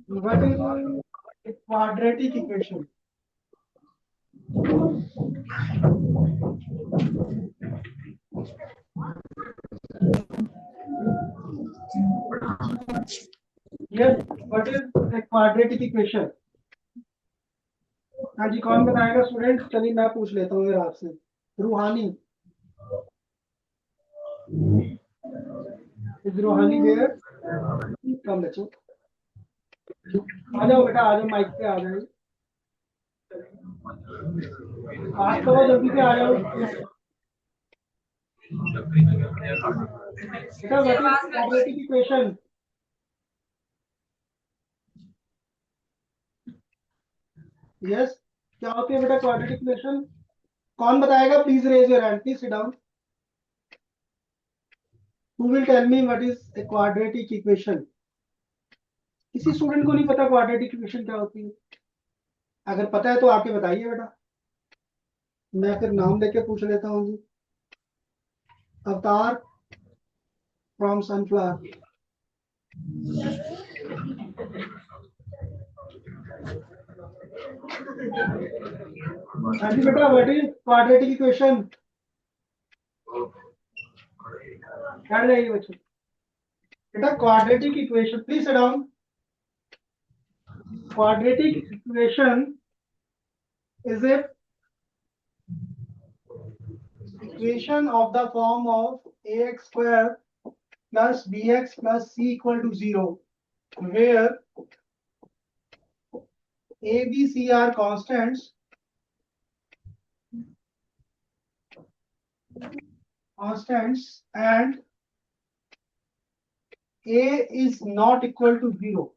What is a quadratic equation? Yes, what is a quadratic equation? हाँ जी, कौन बताएगा student? चलिए मैं पूछ लेता हूँ फिर आपसे। रूहानी, इज रूहानी देयर? कम बच्चों, आ जाओ बेटा, आ जाओ, माइक पे आ जाओ। आज तो जल्दी से आ जाओ बेटा। What is quadratic equation? Yes, क्या होती है बेटा क्वाड्रेटिक इक्वेशन? कौन बताएगा? Please raise your hand, please sit down. Who will tell me what is a quadratic equation? किसी स्टूडेंट को नहीं पता क्वाड्रेटिक इक्वेशन क्या होती है? अगर पता है तो आके बताइए बेटा, मैं फिर नाम लेके पूछ लेता हूँ जी। अवतार फ्रॉम सनफ्लावर। हाँ जी बेटा, व्हाट इज क्वाड्रेटिक इक्वेशन? बैठ जाइए बच्चों। बेटा quadratic equation, please sit down. Quadratic equation is a equation of the form of ax square plus bx plus c equal to 0, where a, b, c are constants and a is not equal to 0।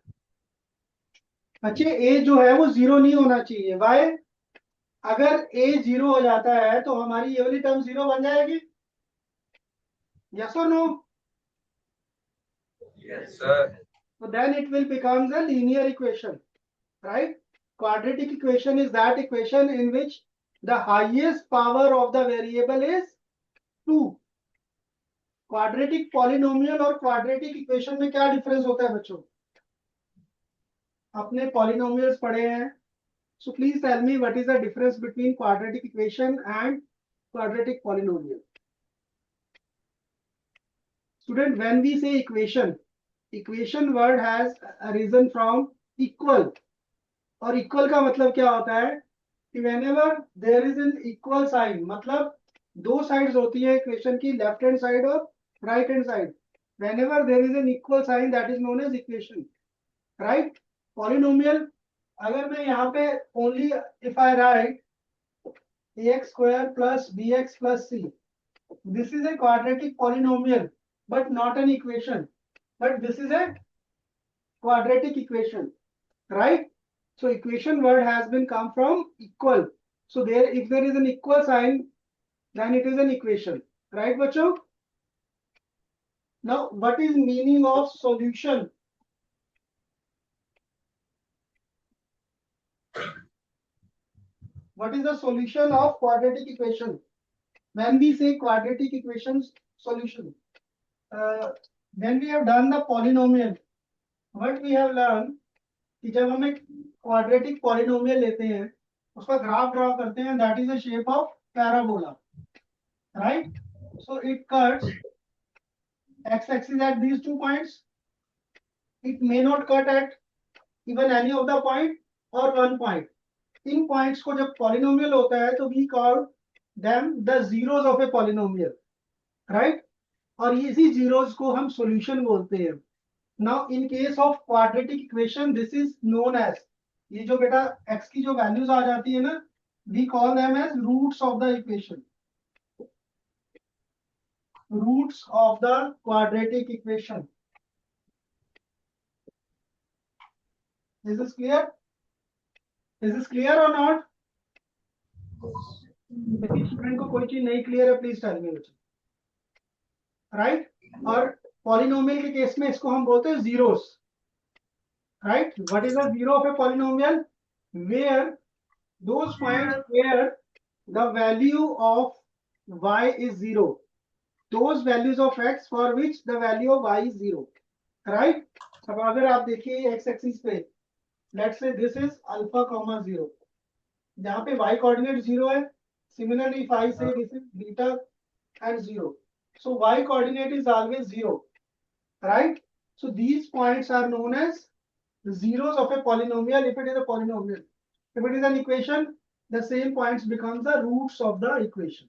बच्चे a जो है वो 0 नहीं होना चाहिए। Y? अगर a 0 हो जाता है तो हमारी ये वाली टर्म 0 बन जाएगी। यस और no? Yes, sir. So then it will becomes a linear equation, right? Quadratic equation is that equation in which the highest power of the variable is 2। Quadratic polynomial और क्वाड्रेटिक इक्वेशन में क्या difference होता है बच्चों? आपने polynomials पढ़े हैं, so please tell me what is the difference between quadratic equation and quadratic polynomial? Student, when we say equation, equation word has arisen from equal, और इक्वल का मतलब क्या होता है कि whenever there is an equal sign, मतलब दो sides होती है इक्वेशन की, लेफ्ट हैंड साइड और right hand side. whenever there is an equal sign, that is known as equation, right? Polynomial, अगर मैं यहाँ पे only if I right ax square plus bx plus c, this is a quadratic polynomial but not an equation, but this is a quadratic equation, right? So equation word has been come from equal. So there, if there is an equal sign, then it is an equation, right बच्चों? Now what is meaning of solution? What is the solution of quadratic equation? When we say quadratic equations solution, when we have done the polynomial, what we have learned कि जब हम एक quadratic polynomial लेते हैं, उसका graph draw करते हैं, that is the shape of parabola, right? So it cuts x axis at these 2 points. It may not cut at even any of the point or 1 point. इन points को जब polynomial होता है तो we call them the zeros of a polynomial, right? और इसी zeros को हम सॉल्यूशन बोलते हैं। Now in case of quadratic equation this is known as, ये जो बेटा x की जो वैल्यूज आ जाती है ना, we call them as roots of the equation, roots of the quadratic equation. Is this clear? Is this clear or not? यदि student को कोई चीज नहीं क्लियर है, प्लीज टेल मी, राइट? और पॉलिनोमियल के केस में इसको हम बोलते हैं zeros, right? What is the zero of a polynomial? Where those points where the value of y is 0, those values of x for which the value of y is 0, right? अब अगर आप देखिए x axis पे let's say this is alpha comma 0, जहाँ पे y coordinate 0 है. Similarly, if I say this is beta and 0, so y coordinate is always 0, right? So these points are known as the zeros of a polynomial if it is a polynomial. If it is an equation, the same points becomes the roots of the equation.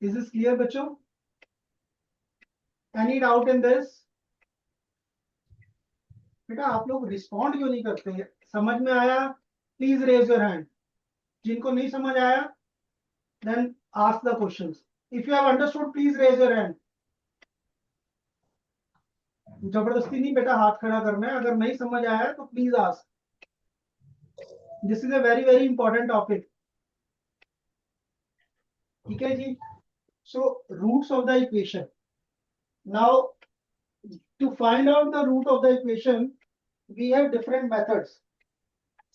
Is this clear, बच्चों? Any doubt in this? बेटा आप लोग respond क्यों नहीं करते हैं? समझ में आया? Please raise your hand. जिनको नहीं समझ आया, then ask the questions. If you have understood, please raise your hand. जबरदस्ती नहीं बेटा हाथ खड़ा करना है. अगर नहीं समझ आया तो please ask. This is a very very important topic. ठीक है जी. So roots of the equation. Now to find out the root of the equation we have different methods.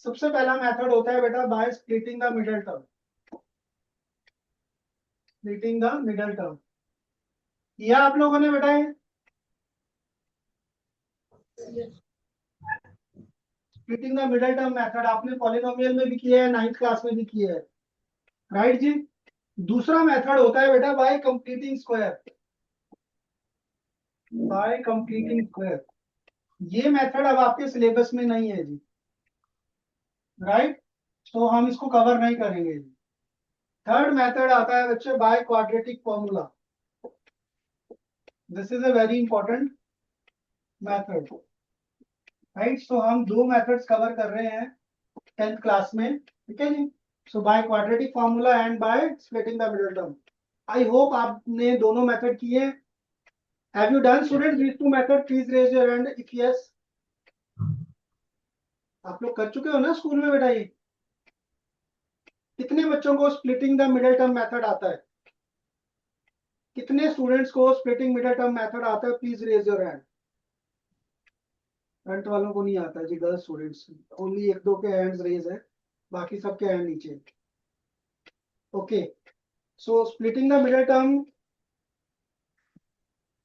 सबसे पहला मेथड होता है बेटा by splitting the middle term. Splitting the middle term किया आप लोगों ने बेटा? Splitting the middle term method आपने पॉलिनोमियल में भी किया है, 9th क्लास में भी किया है, राइट जी. दूसरा मेथड होता है बेटा bye completing square. Bye completing square. ये मेथड अब आपके सिलेबस में नहीं है जी, राइट? तो हम इसको कवर नहीं करेंगे जी. थर्ड मेथड आता है बच्चे by quadratic formula. This is a very important method, right? So हम दो मेथड्स कवर कर रहे हैं 10th क्लास में. ठीक है जी. So by quadratic formula and by splitting the middle term. I hope आपने दोनों मेथड किए. Have you done students these two method? Please raise your hand if yes. आप लोग कर चुके हो ना स्कूल में बेटा? ये कितने बच्चों को splitting the middle term method आता है? कितने स्टूडेंट्स को स्प्लिटिंग मिडिल टर्म मेथड आता है? Please raise your hand. Front वालों को नहीं आता जी, गर्ल्स स्टूडेंट्स. ओनली एक दो के हैंड्स रेज है, बाकी सबके हैंड नीचे. Okay. So splitting the middle term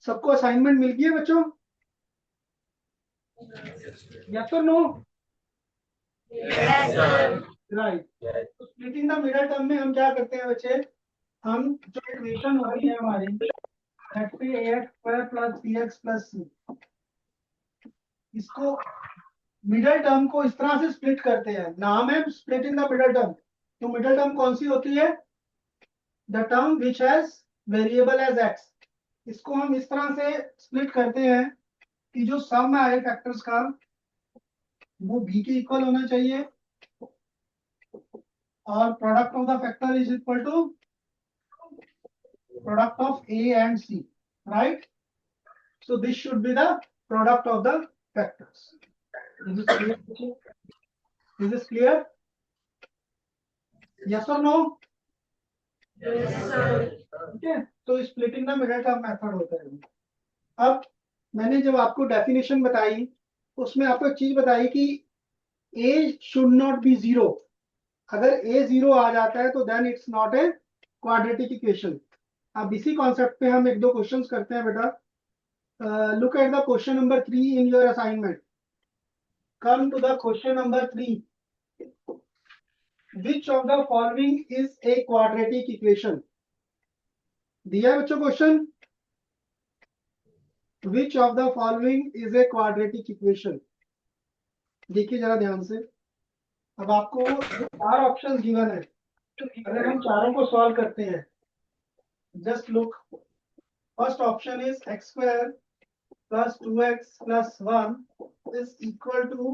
सबको असाइनमेंट मिल गई है बच्चों? यस और no? Right. Splitting the middle term में हम क्या करते हैं बच्चे? हम जो इक्वेशन हो रही है हमारी ax² + bx + c, इसको मिडिल टर्म को इस तरह से स्प्लिट करते हैं. नाम है स्प्लिटिंग द मिडिल टर्म. तो मिडिल टर्म कौन सी होती है? The term which has variable as x. इसको हम इस तरह से स्प्लिट करते हैं कि जो सम है फैक्टर्स का वो b के इक्वल होना चाहिए और product of the factor is equal to product of a and c, right? So this should be the product of the factors. Is this clear? Is this clear? Yes or no? Yes, sir. Okay. तो splitting the middle term method होता है. अब मैंने जब आपको definition बताई उसमें आपको एक चीज बताई कि a should not be 0. अगर a 0 आ जाता है तो then it's not a quadratic equation. अब इसी कॉन्सेप्ट पे हम एक दो क्वेश्चंस करते हैं बेटा. Look at the question number 3 in your assignment. Come to the question number 3. Which of the following is a quadratic equation? दिया है बच्चों question. Which of the following is a quadratic equation? देखिए जरा ध्यान से. अब आपको 4 ऑप्शंस गिवन है. अगर हम चारों को सॉल्व करते हैं, just look. First option is x² + 2x + 1 is equal to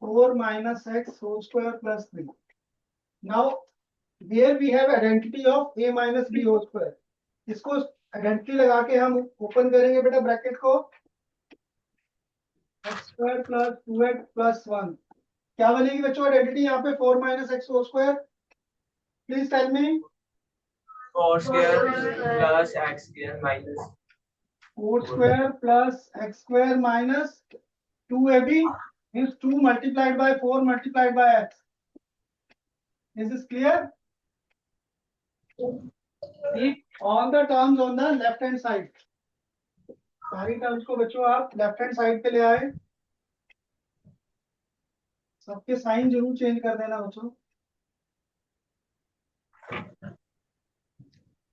4 - x whole square + 3. Now here we have identity of a - b whole square. इसको आइडेंटिटी लगा के हम ओपन करेंगे बेटा ब्रैकेट को. x² + 2x + 1 क्या बनेगी बच्चों आइडेंटिटी यहाँ पे? 4 - x whole square. Please tell me. 4² + x² minus 4² + x² - 2ab means 2 multiplied by 4 multiplied by x. Is this clear? All the terms on the left hand side. सारी terms को बच्चों आप left hand side पे ले आए. सबके sign जरूर change कर देना बच्चों।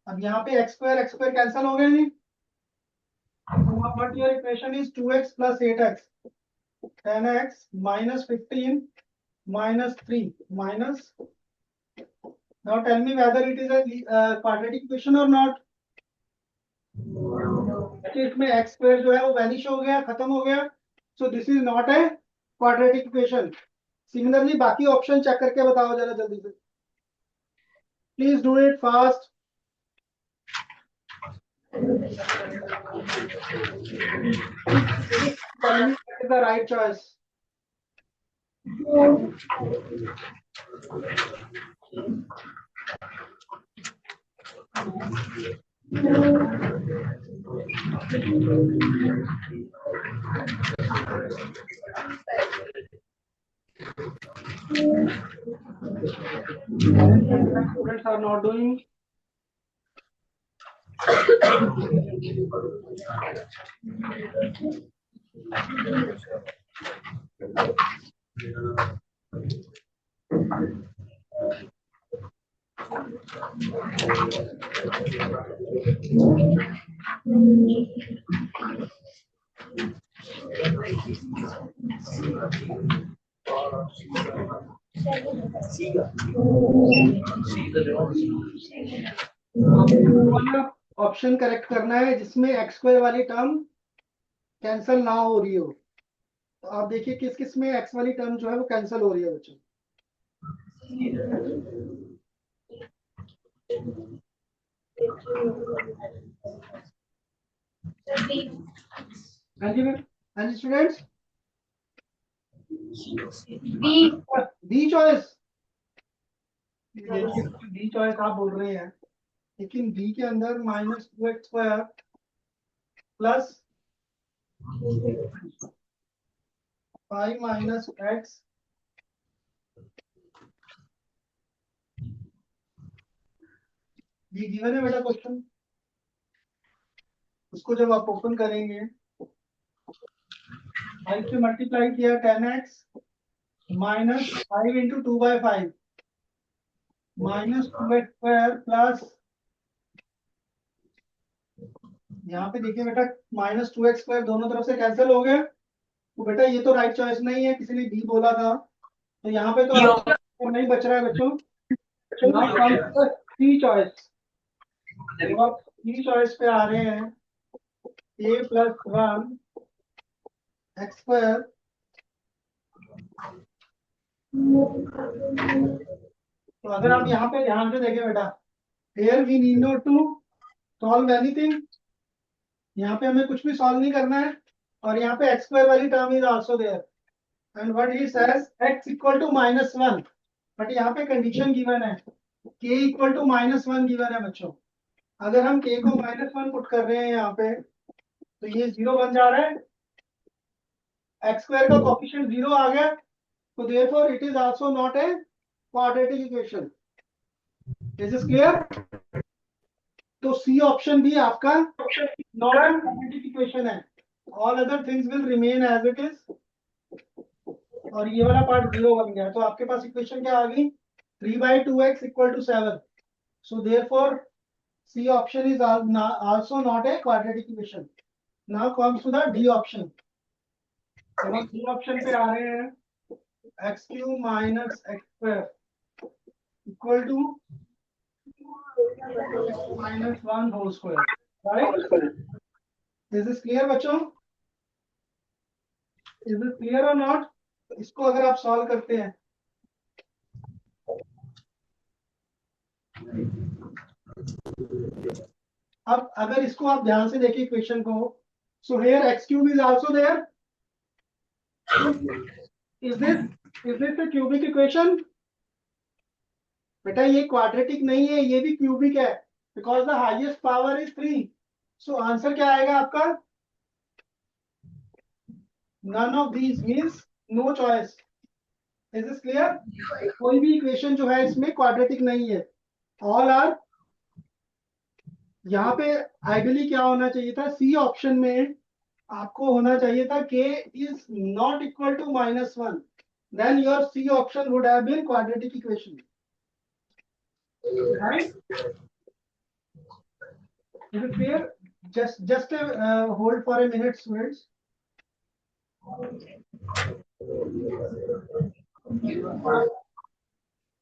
अब यहाँ पे एक्स स्क्वायर कैंसिल हो गए नहीं, what your equation is 2x plus 8x 10x minus 15 minus 3 minus, now tell me whether it is a quadratic equation or not। इसमें x स्क्वायर जो है वो वैनिश हो गया, खत्म हो गया, सो this is not a quadratic equation. Similarly बाकी ऑप्शन चेक करके बताओ जरा जल्दी से, please do it fast. Tell me what is the right choice। Students are not doing। Option correct करना है जिसमें एक्स स्क्वायर वाली टर्म कैंसल ना हो रही हो। तो आप देखिए किस किस में एक्स वाली टर्म जो है वो कैंसल हो रही है बच्चों। हाँ जी मैम, हाँ जी students, B choice, B choice आप बोल रहे हैं, लेकिन बी के अंदर -2x² प्लस 5 - x ये गिवन है बेटा क्वेश्चन। उसको जब आप ओपन करेंगे 5 से मल्टीप्लाई किया 10x माइनस 5 × 2/5 -2x² प्लस, यहाँ पे देखिए बेटा -2x² दोनों तरफ से कैंसिल हो गए, तो बेटा ये तो राइट चॉइस नहीं है, किसी ने बी बोला था, तो यहाँ पे तो नहीं बच रहा है बच्चों। सी चॉइस, सी चॉइस पे आ रहे हैं a + 1 x²। तो अगर आप यहाँ पे ध्यान से देखें बेटा, here we need not to solve anything, यहाँ पे हमें कुछ भी सॉल्व नहीं करना है, और यहाँ पे x² वाली term is also there and what he says x = -1, but यहाँ पे कंडीशन गिवन है k = -1 गिवन है बच्चों। अगर हम k को -1 पुट कर रहे हैं यहाँ पे, तो ये 0 बन जा रहा है, x² का कोएफिशिएंट 0 आ गया, तो therefore it is also not a quadratic equation. This is clear. तो सी ऑप्शन भी आपका नॉट ए क्वाड्रेटिक इक्वेशन है, all other things will remain as it is, और ये वाला पार्ट 0 बन गया, तो आपके पास इक्वेशन क्या आ गई 3/2x = 7। So therefore C option is also not a quadratic equation. Now comes to the D option. अब हम डी ऑप्शन पे आ रहे हैं, x³ - x² = -1 whole square, right. This is clear बच्चों, is it clear or not. इसको अगर आप solve करते हैं, अब अगर इसको आप ध्यान से देखिए इक्वेशन को, so here x³ is also there, is this a cubic equation. बेटा ये क्वाड्रेटिक नहीं है, ये भी क्यूबिक है, because the highest power is 3। So answer क्या आएगा आपका, none of these means no choice. Is this clear. कोई भी इक्वेशन जो है इसमें क्वाड्रेटिक नहीं है, ऑल आर। यहाँ पे आइडियली क्या होना चाहिए था, सी ऑप्शन में आपको होना चाहिए था k is not equal to -1, then your C option would have been quadratic equation. Right? Is it clear? Just hold for a minute, students.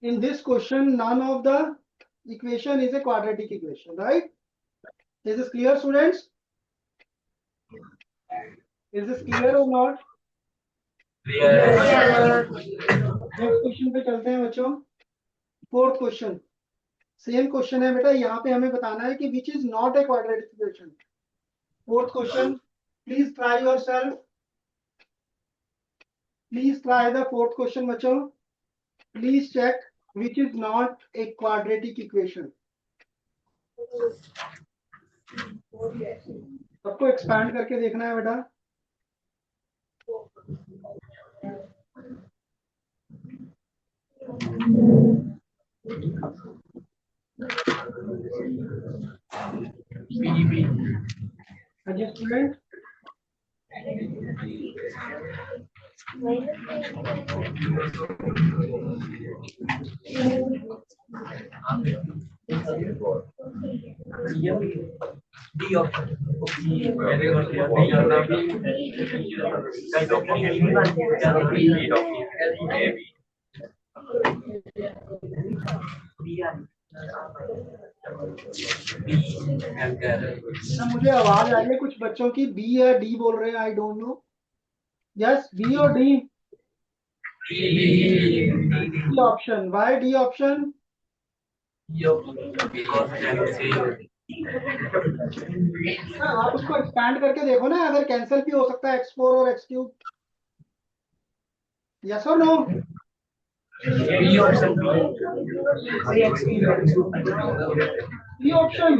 In this question, none of the equation is a quadratic equation, right? Is this clear, students? Is this clear or not? Clear. Next question पे चलते हैं बच्चों. Fourth question same question है बेटा. यहाँ पे हमें बताना है कि which is not a quadratic equation. Fourth question, please try yourself. Please try the fourth question बच्चों. Please check which is not a quadratic equation. सबको एक्सपैंड करके देखना है बेटा. Ajay student, D option. Very ना मुझे आवाज आ रही है कुछ बच्चों की. बी या डी बोल रहे हैं. I don't know. Yes, B और D. D option. Why D option? आप उसको एक्सपैंड करके देखो ना. अगर कैंसिल भी हो सकता है x4 और x3. यस और no? B option. B option. B option.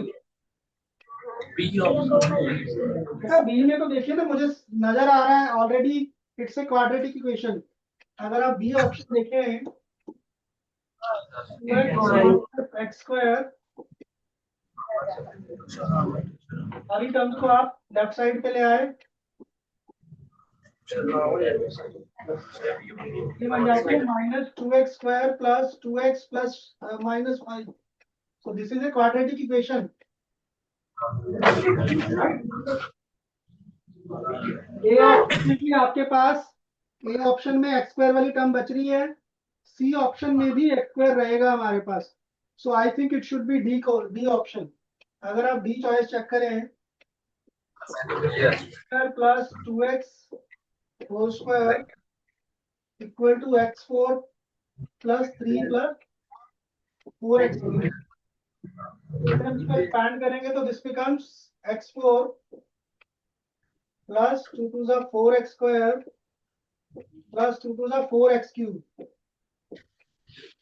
बेटा बी में तो देखिए ना, मुझे नजर आ रहा है already it's a quadratic equation. अगर आप बी ऑप्शन देखें, एक्स स्क्वायर, सारी टर्म्स को आप लेफ्ट साइड पे ले आए, ये बन जाता है -2x² plus 2x plus -5. So this is a quadratic equation. A option में भी आपके पास, ए ऑप्शन में x² वाली टर्म बच रही है. सी ऑप्शन में भी x² रहेगा हमारे पास. So I think it should be D option. अगर आप डी चॉइस चेक करें, plus 2x whole square equal to x4 plus 3 plus 4x. इसको एक्सपैंड करेंगे तो this becomes x4 plus 2 to the 4x² plus 2 to the 4x³,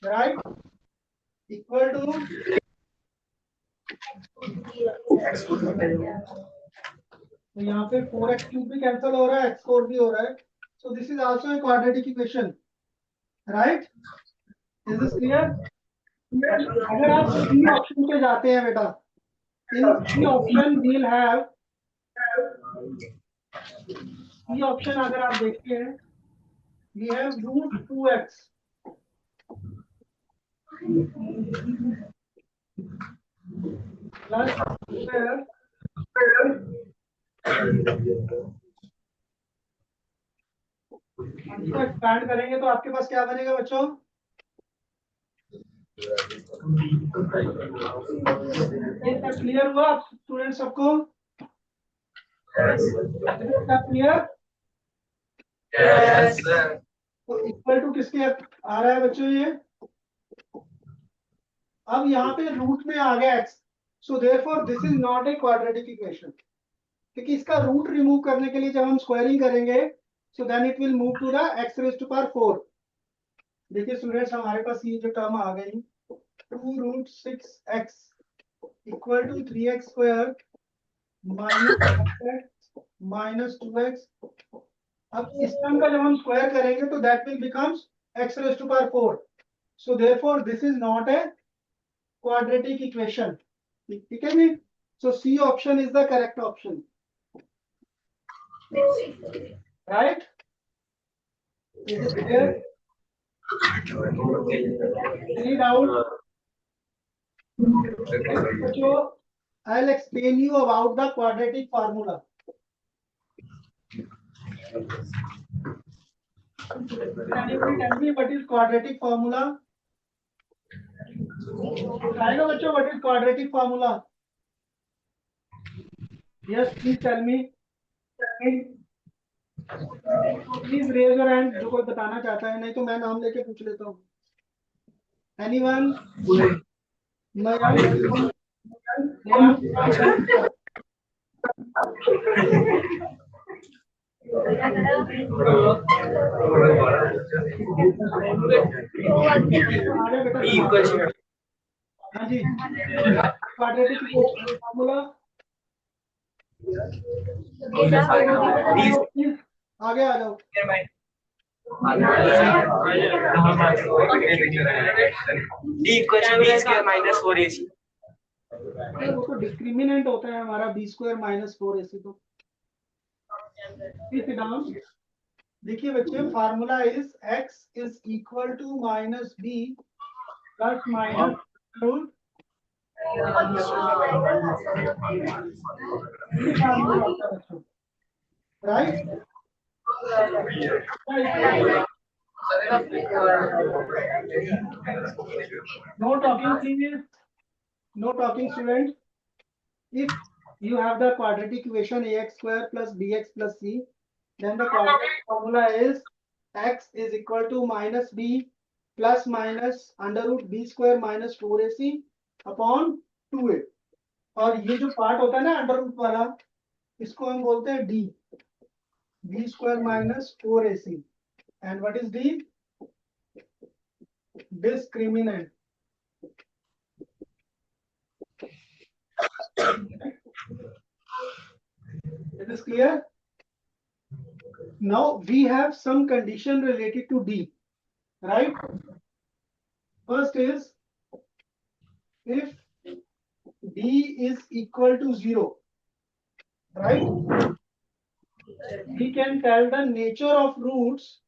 right, equal to तो यहाँ पे 4x³ भी कैंसिल हो रहा है, x4 भी हो रहा है. So this is also a quadratic equation, right. Is this clear? अगर आप सी ऑप्शन पे जाते हैं बेटा, in C option we'll have, C option अगर आप देखते हैं, we have √2x plus square इसको एक्सपैंड करेंगे तो आपके पास क्या बनेगा बच्चों? ये सब क्लियर हुआ स्टूडेंट सबको? सब क्लियर? तो इक्वल टू किसके आ रहा है बच्चों ये? अब यहाँ पे रूट में आ गया x. So therefore this is not a quadratic equation, क्योंकि इसका रूट रिमूव करने के लिए जब हम स्क्वायरिंग करेंगे, so then it will move to the x⁴. देखिए स्टूडेंट्स, हमारे पास ये जो टर्म आ गई 2√6x equal to 3x² minus 2x. अब इस टर्म का जब हम स्क्वायर करेंगे तो that will becomes x⁴. So therefore this is not a quadratic equation. ठीक है जी. So C option is the correct option, right. Is it clear? Any doubt? So I'll explain you about the quadratic formula. Anybody tell me what is quadratic formula? I know बच्चों what is quadratic formula. Yes, please tell me. Please raise your hand जो कोई बताना चाहता है, नहीं तो मैं नाम लेके पूछ लेता हूँ. Anyone? हाँ जी, क्वाड्रेटिक फॉर्मूला आगे आ जाओ. वो तो डिस्क्रिमिनेंट होता है हमारा b स्क्वायर माइनस 4ac. तो इस डाउन देखिए बच्चे, formula is x is equal to minus b plus minus root. Right. No talking, please. No talking, student. If you have the quadratic equation ax square plus bx plus c, then the quadratic formula is x is equal to minus b plus minus under root b square minus 4ac upon 2a. और ये जो part होता है ना under root वाला, इसको हम बोलते हैं d, b square minus 4ac. And what is d? Discriminant. It is clear? Now we have some condition related to d, right? First is if d is equal to 0, right? We can tell the nature of roots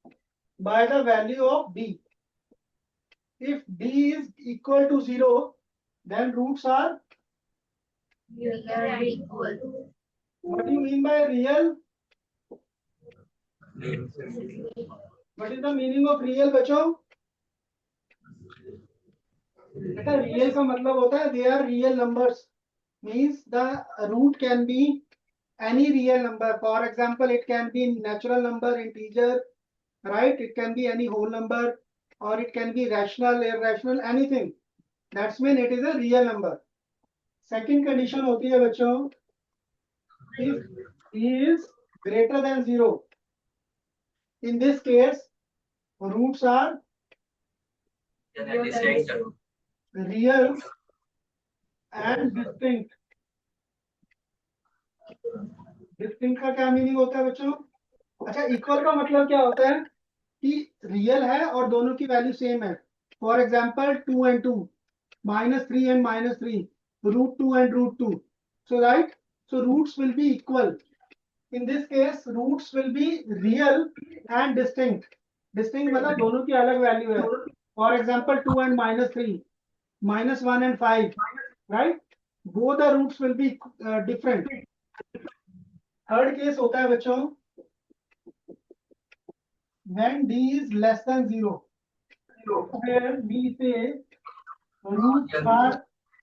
by the value of d. If d is equal to 0, then roots are. What do you mean by real? What is the meaning of real, बच्चों? बेटा real का मतलब होता है they are real numbers. Means the root can be any real number. For example, it can be natural number, integer, right? It can be any whole number, or it can be rational, irrational, anything. That's mean it is a real number. Second condition होती है बच्चों, if e is greater than 0. In this case, roots are real and distinct. Distinct का क्या meaning होता है बच्चों? अच्छा, equal का मतलब क्या होता है कि रियल है और दोनों की वैल्यू सेम है. For example 2 and 2, -3 and -3, √2 and √2. So right, so roots will be equal. In this case, roots will be real and distinct. Distinct मतलब दोनों की अलग वैल्यू है. For example, 2 and -3, -1 and 5, right? Both the roots will be different. Third case होता है बच्चों when d is less than 0, where we say roots are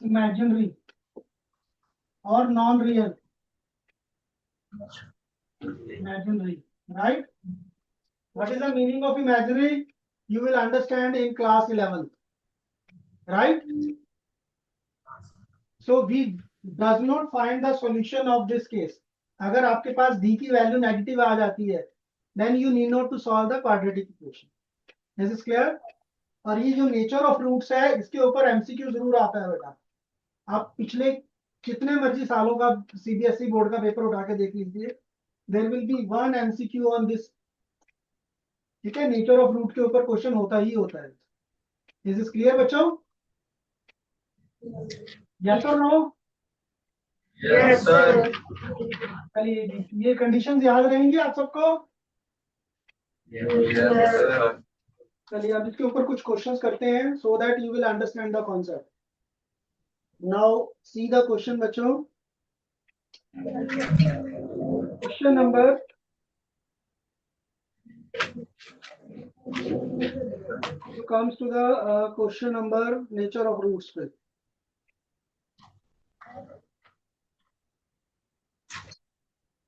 imaginary or non-real. Imaginary, right? What is the meaning of imaginary? You will understand in class 11, right? So we does not find the solution of this case. अगर आपके पास d की value negative आ जाती है, then you need not to solve the quadratic equation. This is clear? और ये जो nature of roots है, इसके ऊपर एमसीक्यू जरूर आता है बेटा. आप पिछले कितने मर्जी सालों का सीबीएसई बोर्ड का पेपर उठा के देख लीजिए, there will be one MCQ on this. ठीक है, नेचर ऑफ रूट के ऊपर क्वेश्चन होता ही होता है. इज दिस क्लियर बच्चों? यस और नो? Yes sir. चलिए, ये कंडीशंस याद रहेंगी आप सबको? Yes sir. चलिए अब इसके ऊपर कुछ क्वेश्चंस करते हैं so that you will understand the concept. Now see the question बच्चों. Question number comes to the question number nature of roots पे.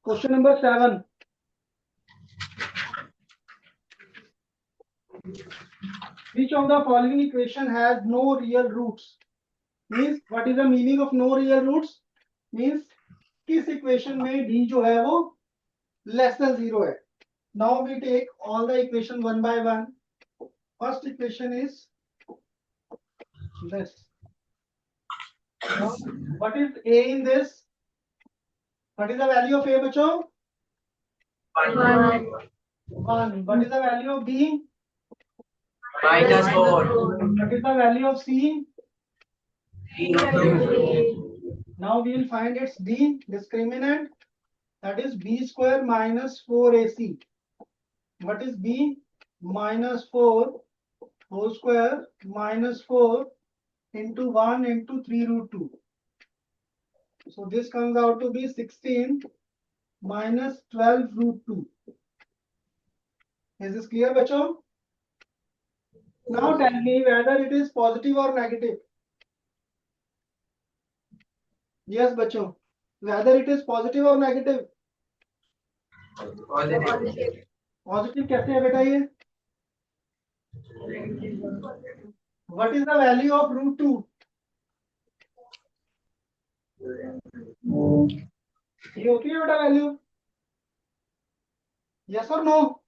Question number 7. Which of the following equation has no real roots? Means what is the meaning of no real roots? Means किस equation में d जो है वो less than 0 है. Now we take all the equation one by one. First equation is this. Now, what is a in this? What is the value of a बच्चों? 1. What is the value of b? -4. What is the value of c? 3. Now we will find its d discriminant, that is b square minus 4ac. What is b? -4 whole square minus 4 into 1 into 3 root 2. So this comes out to be 16 minus 12 root 2. Is this clear, bachcho? Now tell me whether it is positive or negative. Yes, bachcho. Whether it is positive or negative. Positive. Positive कैसे है बेटा ये? What is the value of root 2? ये होती है बेटा value? Yes or no?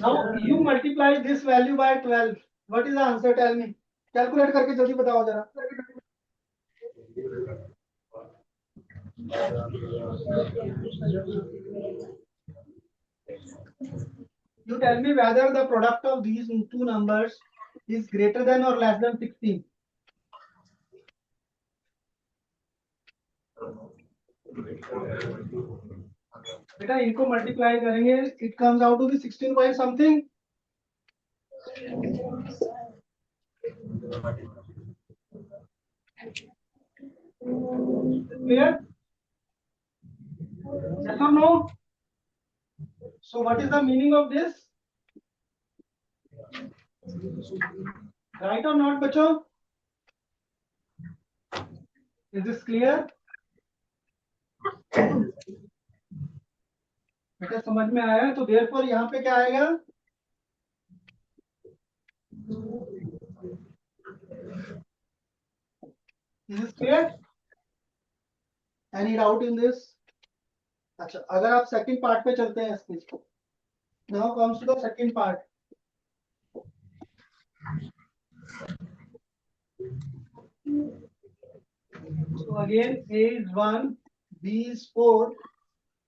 Now you multiply this value by 12. What is the answer? Tell me. Calculate करके जल्दी बताओ जरा. You tell me whether the product of these two numbers is greater than or less than 16. बेटा इनको multiply करेंगे, it comes out to be 16 point something. Clear? Yes or no? So what is the meaning of this? Right or not, बच्चों? Is this clear? बेटा समझ में आया है तो therefore यहाँ पे क्या आएगा? Is this clear? Any doubt in this? अच्छा अगर आप सेकंड पार्ट पे चलते हैं स्पीच को. Now comes to the second part. So again a is 1, b is 4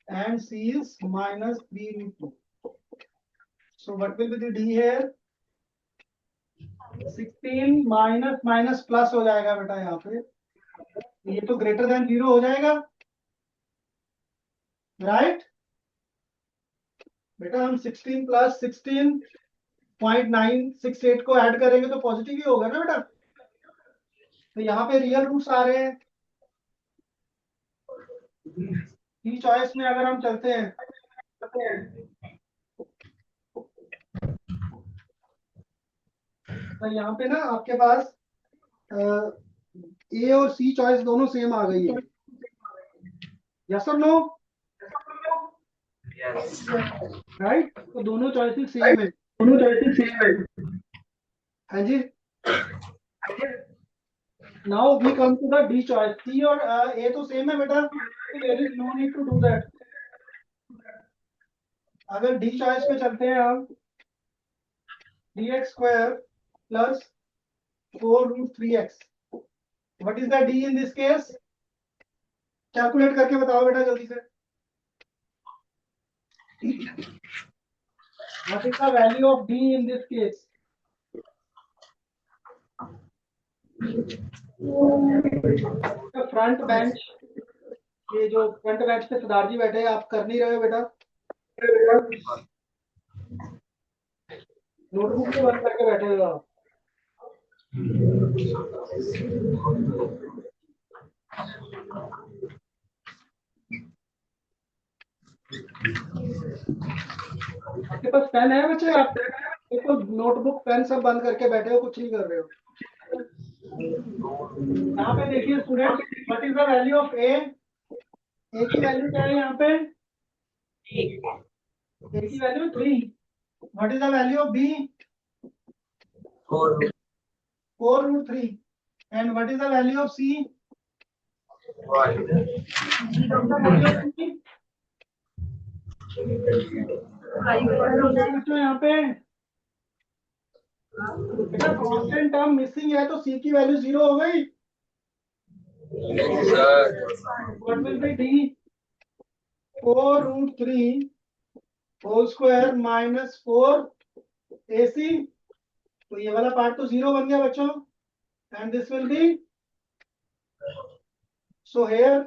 and c is minus 3 root 2. So what will be the d here? 16 minus minus plus हो जाएगा बेटा यहाँ पे. ये तो ग्रेटर देन 0 हो जाएगा, राइट? बेटा हम 16 प्लस 16.968 को ऐड करेंगे तो पॉजिटिव ही होगा ना बेटा. तो यहाँ पे रियल रूट्स आ रहे हैं. ई चॉइस में अगर हम चलते हैं तो यहाँ पे ना आपके पास ए और सी चॉइस दोनों सेम आ गई है. यस और नो? Yes. राइट? तो दोनों चॉइसेस सेम है. हाँ जी. Now we come to the D choice. C और ए तो सेम है बेटा, there is no need to do that. अगर डी चॉइस पे चलते हैं हम, dx square plus 4 root 3x. What is the D in this case? Calculate करके बताओ बेटा जल्दी से. What is the value of D in this case? Front bench, ये जो फ्रंट बेंच पे सरदार जी बैठे हैं, आप कर नहीं रहे हो बेटा. नोटबुक में बंद करके बैठे हो आप। आपके पास पेन है बच्चे? आप देखो नोटबुक पेन सब बंद करके बैठे हो, कुछ नहीं कर रहे हो। यहाँ पे देखिए student, what is the value of A? A की वैल्यू क्या है यहाँ पे? ए की वैल्यू 3। What is the value of B? 4√3। And what is the value of C? बच्चों यहाँ पे बेटा कांस्टेंट टर्म मिसिंग है, तो सी की वैल्यू 0 हो गई। What will be D? 4√3 whole square minus 4 AC। तो ये वाला पार्ट तो 0 बन गया बच्चों। And this will be, so here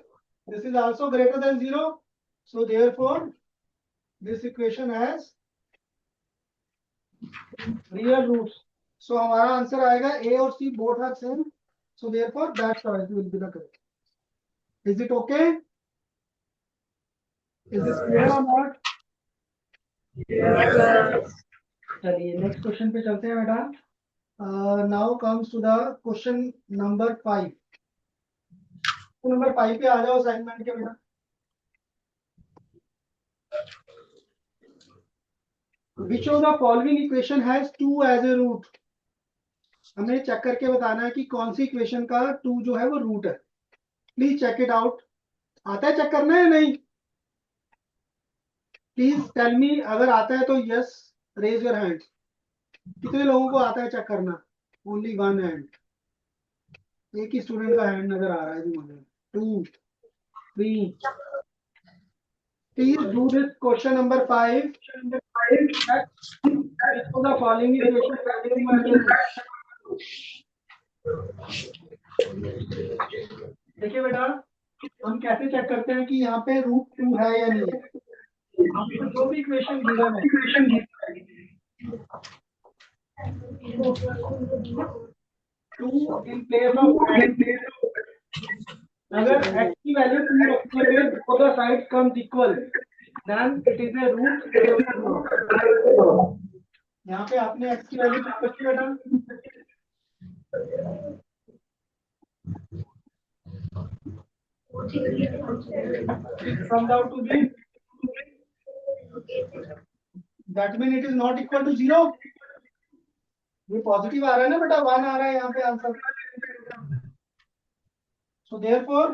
this is also greater than 0, so therefore this equation has real roots. So हमारा आंसर आएगा A और C both are same, so therefore that choice will be the correct. Is it okay? Is this clear or not? चलिए next question पे चलते हैं बेटा। Now comes to the question number 5। Number 5 पे आ जाओ assignment के बेटा। Which of the following equation has 2 as a root? हमें चेक करके बताना है कि कौन सी इक्वेशन का 2 जो है वो रूट है। Please check it out. आता है चेक करना है नहीं? प्लीज टेल मी, अगर आता है तो यस रेज योर हैंड। कितने लोगों को आता है चेक करना? Only one hand. एक ही स्टूडेंट का हैंड नजर आ रहा है जी मुझे। 2 3। Please do this question number 5। the following equation। देखिए बेटा, हम कैसे चेक करते हैं कि यहाँ पे √2 है या नहीं है। आपको जो भी इक्वेशन गिवन है, 2 इन प्लेस ऑफ, अगर x की वैल्यू 2 रखते हैं both the sides comes equal, then it is a root। यहाँ पे आपने x की वैल्यू क्या रखी बेटा? It comes out to be, that means it is not equal to 0। ये पॉजिटिव आ रहा है ना बेटा, 1 आ रहा है यहाँ पे answer. So therefore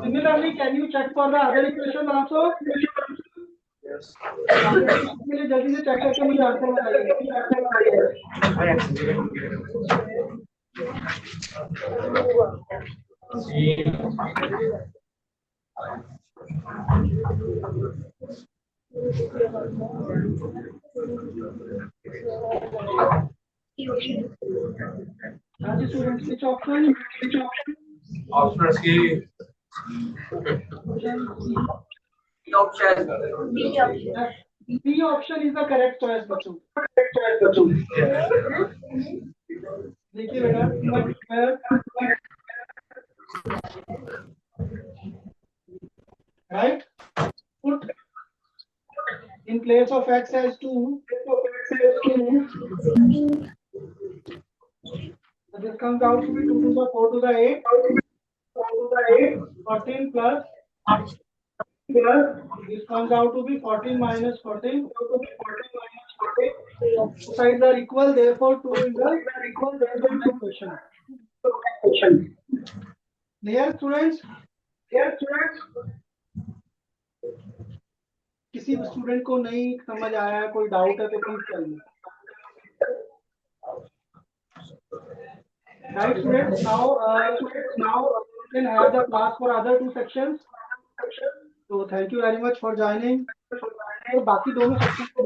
similarly, can you check for the other equation also? Yes. जल्दी से चेक करके मुझे आंसर बताइए। हाँ जी स्टूडेंट्स, which option? Options की B option is the correct choice बच्चों। देखिए बेटा, right? Put in place of x as 2, so this comes out to be 2 to the 4 to the 8, 14 plus, this comes out to be 14 minus 14. Both sides are equal, therefore 2 is the equation. Clear students? किसी student को नहीं समझ आया है, कोई doubt है तो please tell me. Right students, now we can have the class for other 2 sections. So thank you very much for joining. तो बाकी दोनों सेक्शन को